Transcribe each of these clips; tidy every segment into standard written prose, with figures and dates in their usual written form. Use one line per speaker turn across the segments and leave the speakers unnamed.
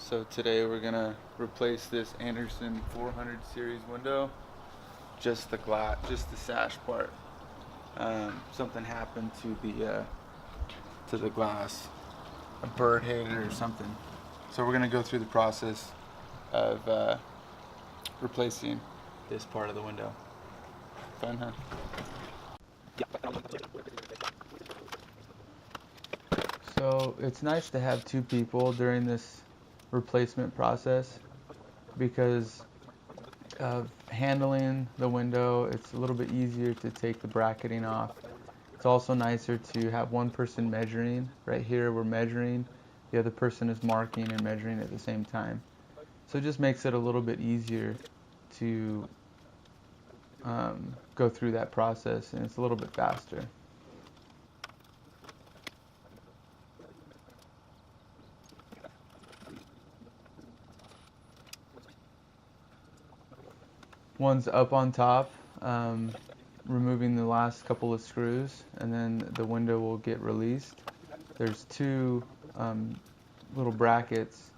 So today we're gonna replace this Andersen 400 series window, just the glass, just the sash part. Something happened to the glass, a bird hit it or something. So we're gonna go through the process of replacing this part of the window. Fun, huh? So it's nice to have two people during this replacement process because of handling the window. It's a little bit easier to take the bracketing off. It's also nicer to have one person measuring. Right here we're measuring, the other person is marking and measuring at the same time. So it just makes it a little bit easier to go through that process, and it's a little bit faster. One's up on top, removing the last couple of screws, and then the window will get released. There's two little brackets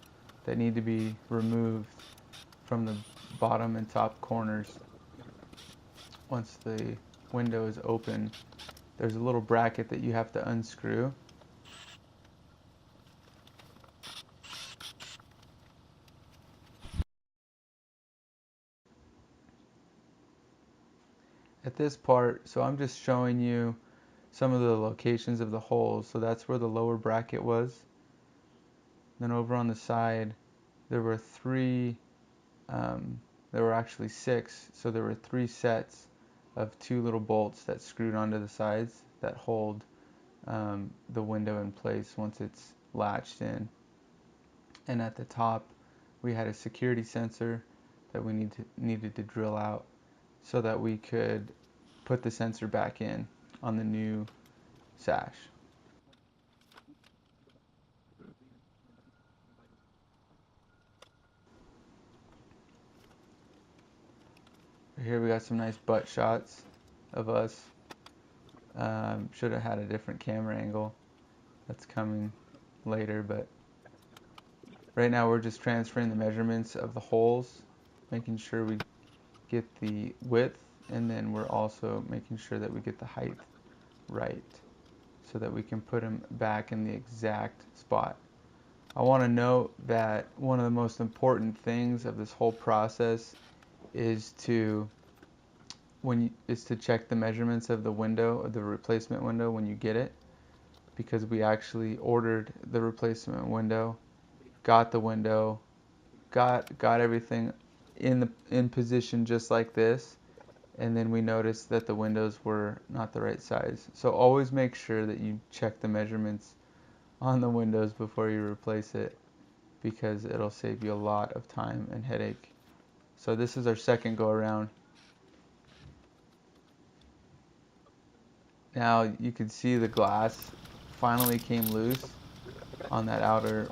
that need to be removed from the bottom and top corners. Once the window is open, there's a little bracket that you have to unscrew. At this part, so I'm just showing you some of the locations of the holes. So that's where the lower bracket was. Then over on the side, there were there were actually six. So there were three sets of two little bolts that screwed onto the sides that hold the window in place once it's latched in. And at the top, we had a security sensor that we needed to drill out so that we could put the sensor back in on the new sash. Here we got some nice butt shots of us. Should have had a different camera angle. That's coming later, but right now we're just transferring the measurements of the holes, making sure we get the width, and then we're also making sure that we get the height right so that we can put them back in the exact spot. I want to note that one of the most important things of this whole process is to check the measurements of the window, of the replacement window, when you get it, because we actually ordered the replacement window, got the window, got everything in position just like this, and then we noticed that the windows were not the right size. So always make sure that you check the measurements on the windows before you replace it, because it'll save you a lot of time and headache. So this is our second go around. Now you can see the glass finally came loose on that outer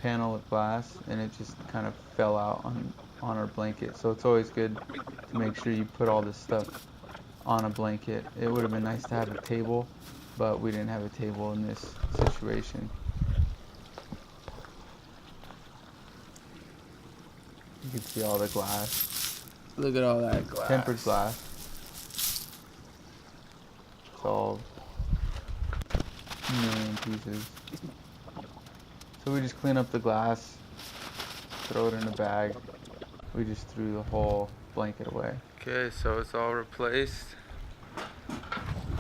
panel of glass, and it just kind of fell out on our blanket. So it's always good to make sure you put all this stuff on a blanket. It would have been nice to have a table, but we didn't have a table in this situation. You can see all the glass.
Look at all that glass.
Tempered glass. It's all a million pieces. So we just clean up the glass, throw it in a bag. We just threw the whole blanket away. Okay, so it's all replaced.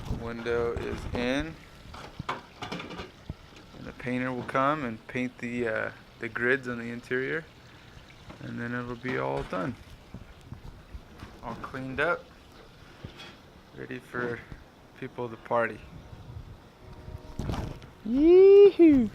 The window is in. And the painter will come and paint the grids on the interior. And then it'll be all done. All cleaned up. Ready for people to party.
Yee-hoo!